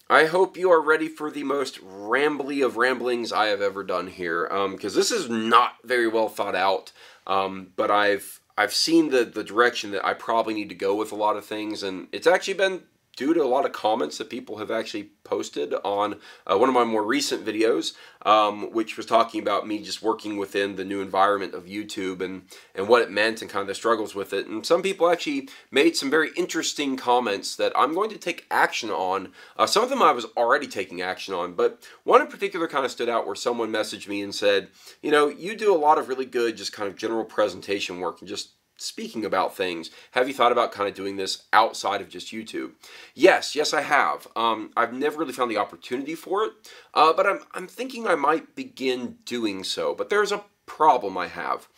I hope you are ready for the most rambly of ramblings I have ever done here, because this is not very well thought out. But I've seen the direction that I probably need to go with a lot of things, and it's actually been due to a lot of comments that people have actually posted on one of my more recent videos, which was talking about me just working within the new environment of YouTube and what it meant and kind of the struggles with it. And some people actually made some very interesting comments that I'm going to take action on. Some of them I was already taking action on, but one in particular kind of stood out where someone messaged me and said, you know, you do a lot of really good just kind of general presentation work and just speaking about things. Have you thought about kind of doing this outside of just YouTube? Yes, I have. I've never really found the opportunity for it, but I'm thinking I might begin doing so. But there's a problem I have.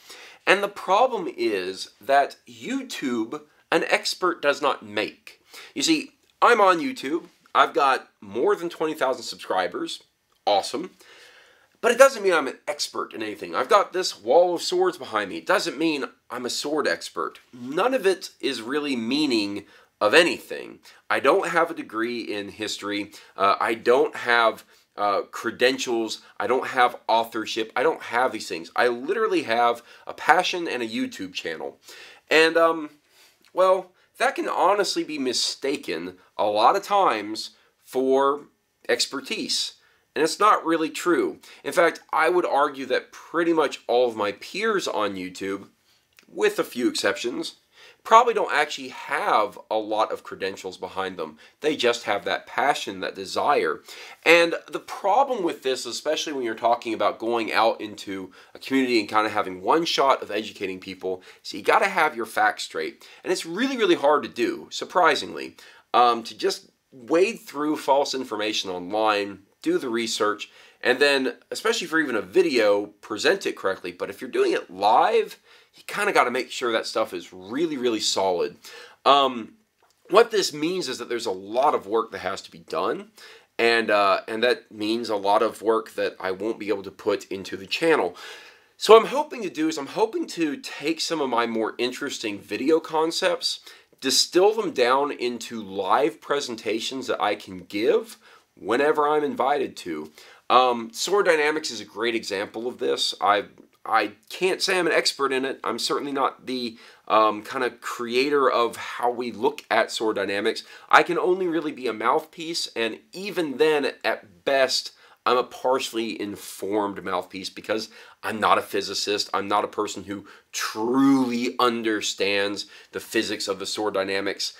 And the problem is that YouTube, an expert does not make. You see, I'm on YouTube. I've got more than 20,000 subscribers. Awesome. But it doesn't mean I'm an expert in anything. I've got this wall of swords behind me. It doesn't mean I'm a sword expert. None of it is really meaning of anything. I don't have a degree in history. I don't have credentials. I don't have authorship. I don't have these things. I literally have a passion and a YouTube channel. And, well, that can honestly be mistaken a lot of times for expertise. And it's not really true. In fact, I would argue that pretty much all of my peers on YouTube, with a few exceptions, probably don't actually have a lot of credentials behind them. They just have that passion, that desire. And the problem with this, especially when you're talking about going out into a community and kind of having one shot of educating people, is you got to have your facts straight. And it's really, really hard to do, surprisingly, to just wade through false information online, do the research, and then, especially for even a video, present it correctly. But if you're doing it live, you kind of got to make sure that stuff is really, really solid. What this means is that there's a lot of work that has to be done, and that means a lot of work that I won't be able to put into the channel. So what I'm hoping to do is I'm hoping to take some of my more interesting video concepts, distill them down into live presentations that I can give whenever I'm invited to. Sword Dynamics is a great example of this. I can't say I'm an expert in it. I'm certainly not the kind of creator of how we look at sword dynamics. I can only really be a mouthpiece, and even then, at best, I'm a partially informed mouthpiece because I'm not a physicist. I'm not a person who truly understands the physics of the sword dynamics.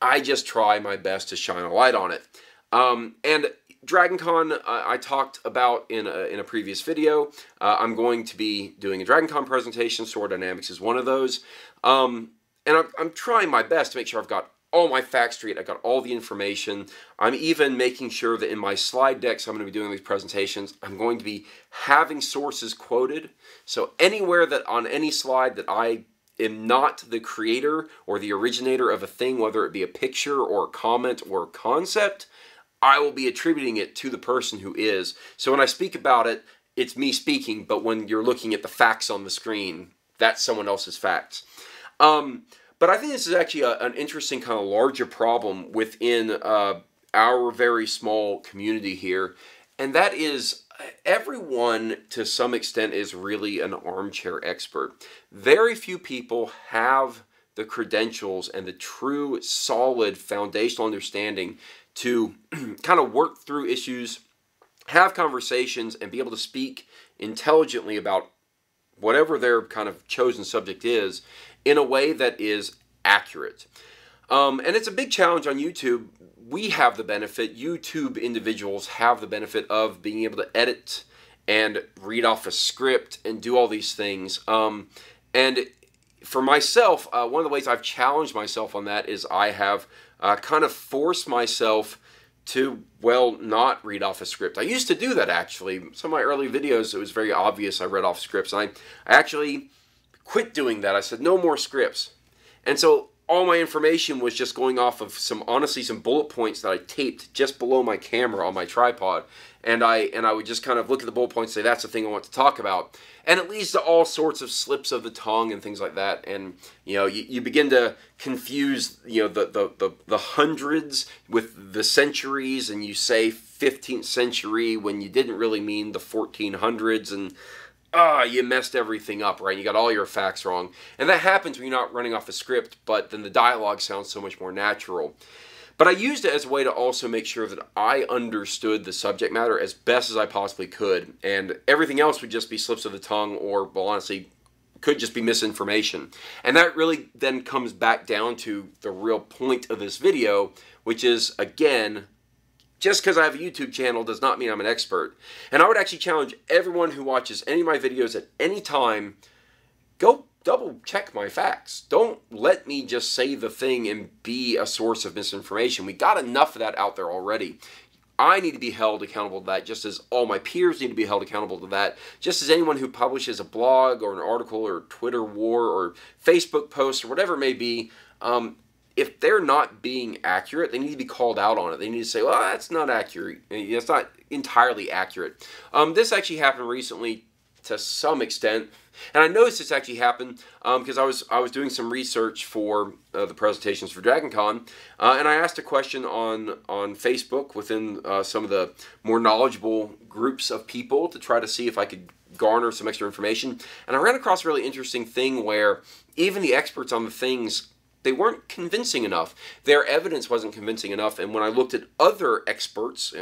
I just try my best to shine a light on it. And DragonCon, I talked about in a previous video. I'm going to be doing a DragonCon presentation. Sword Dynamics is one of those. And I'm trying my best to make sure I've got all my facts straight. I've got all the information. I'm even making sure that in my slide decks I'm going to be doing these presentations, I'm going to be having sources quoted. So anywhere that on any slide that I am not the creator or the originator of a thing, whether it be a picture or a comment or a concept, I will be attributing it to the person who is. So when I speak about it, it's me speaking, but when you're looking at the facts on the screen, that's someone else's facts. But I think this is actually an interesting kind of larger problem within our very small community here, and that is everyone to some extent is really an armchair expert. Very few people have the credentials and the true solid foundational understanding to kind of work through issues, have conversations, and be able to speak intelligently about whatever their kind of chosen subject is in a way that is accurate. And it's a big challenge on YouTube. We have the benefit, YouTube individuals have the benefit of being able to edit and read off a script and do all these things. And for myself, one of the ways I've challenged myself on that is I have kind of forced myself to, well, not read off a script. I used to do that, actually. Some of my early videos, it was very obvious I read off scripts. And I actually quit doing that. I said, no more scripts. And so all my information was just going off of honestly some bullet points that I taped just below my camera on my tripod, and I would just kind of look at the bullet points and say, that's the thing I want to talk about. And it leads to all sorts of slips of the tongue and things like that. And, you know, you begin to confuse, you know, the hundreds with the centuries, and you say 15th century when you didn't really mean the 1400s, and you messed everything up, right? You got all your facts wrong. And that happens when you're not running off a script, but then the dialogue sounds so much more natural. But I used it as a way to also make sure that I understood the subject matter as best as I possibly could. And everything else would just be slips of the tongue, or, well, honestly, could just be misinformation. And that really then comes back down to the real point of this video, which is, again, just because I have a YouTube channel does not mean I'm an expert. And I would actually challenge everyone who watches any of my videos at any time, go double check my facts. Don't let me just say the thing and be a source of misinformation. We got enough of that out there already. I need to be held accountable to that, just as all my peers need to be held accountable to that, just as anyone who publishes a blog or an article or Twitter war or Facebook post or whatever it may be. If they're not being accurate, they need to be called out on it. They need to say, well, that's not accurate. It's not entirely accurate. This actually happened recently to some extent. And I noticed this actually happened because I was doing some research for the presentations for DragonCon, and I asked a question on Facebook within some of the more knowledgeable groups of people to try to see if I could garner some extra information. And I ran across a really interesting thing where even the experts on the things, they weren't convincing enough. Their evidence wasn't convincing enough. And when I looked at other experts,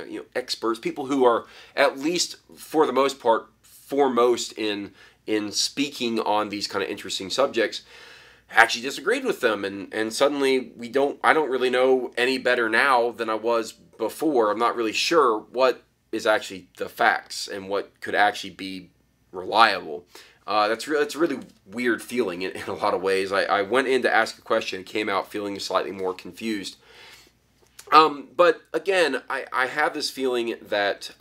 people who are at least for the most part foremost in speaking on these kind of interesting subjects, actually disagreed with them, and suddenly I don't really know any better now than I was before. I'm not really sure what is actually the facts and what could actually be reliable. It's a really weird feeling in a lot of ways. I went in to ask a question and came out feeling slightly more confused. But again, I have this feeling that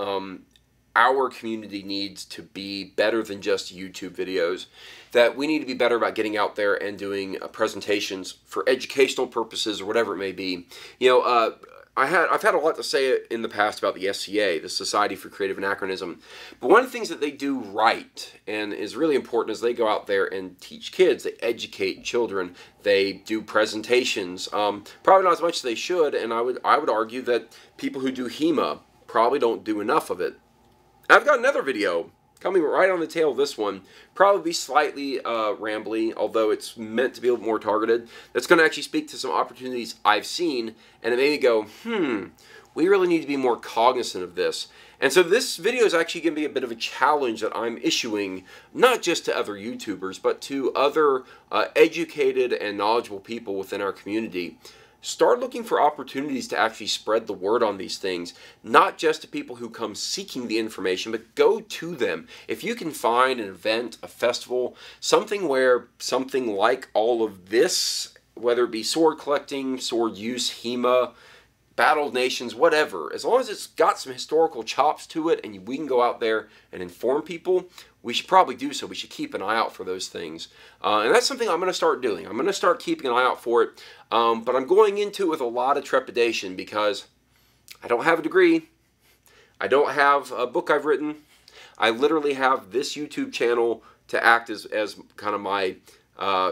our community needs to be better than just YouTube videos, that we need to be better about getting out there and doing presentations for educational purposes or whatever it may be. You know, I've had a lot to say in the past about the SCA, the Society for Creative Anachronism. But one of the things that they do right and is really important is they go out there and teach kids. They educate children. They do presentations. Probably not as much as they should, and I would argue that people who do HEMA probably don't do enough of it. I've got another video coming right on the tail of this one, probably slightly rambly, although it's meant to be a little more targeted, that's going to actually speak to some opportunities I've seen, and it made me go, we really need to be more cognizant of this. And so this video is actually going to be a bit of a challenge that I'm issuing, not just to other YouTubers, but to other educated and knowledgeable people within our community. Start looking for opportunities to actually spread the word on these things, not just to people who come seeking the information, but go to them. If you can find an event, a festival, something where something like all of this, whether it be sword collecting, sword use, HEMA, Battle of Nations, whatever, as long as it's got some historical chops to it and we can go out there and inform people, we should probably do so. We should keep an eye out for those things. And that's something I'm going to start doing. I'm going to start keeping an eye out for it. But I'm going into it with a lot of trepidation because I don't have a degree. I don't have a book I've written. I literally have this YouTube channel to act as kind of my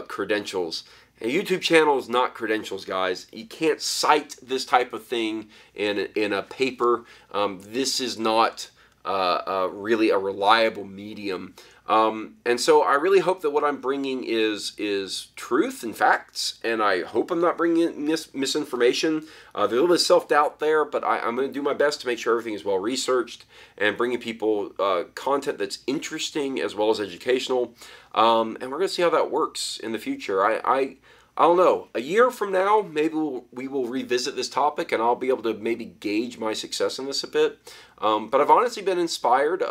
credentials. A YouTube channel is not credentials, guys. You can't cite this type of thing in a paper. This is not really a reliable medium. And so I really hope that what I'm bringing is truth and facts, and I hope I'm not bringing misinformation. There's a little bit of self-doubt there, but I'm going to do my best to make sure everything is well researched and bringing people content that's interesting as well as educational. And we're going to see how that works in the future. I don't know. A year from now, maybe we will revisit this topic, and I'll be able to maybe gauge my success in this a bit. But I've honestly been inspired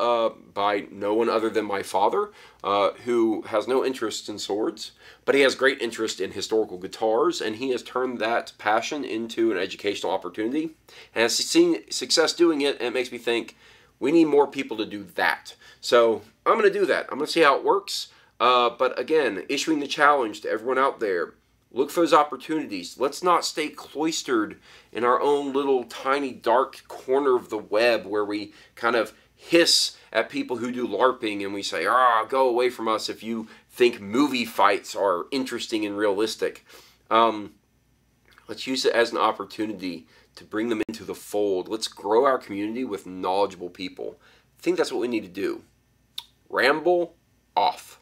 by no one other than my father, who has no interest in swords, but he has great interest in historical guitars, and he has turned that passion into an educational opportunity, and has seen success doing it, and it makes me think we need more people to do that. So I'm going to do that. I'm going to see how it works. But again, issuing the challenge to everyone out there, Look for those opportunities. Let's not stay cloistered in our own little tiny dark corner of the web where we kind of hiss at people who do LARPing and we say, go away from us if you think movie fights are interesting and realistic. Let's use it as an opportunity to bring them into the fold. Let's grow our community with knowledgeable people. I think that's what we need to do. Ramble off.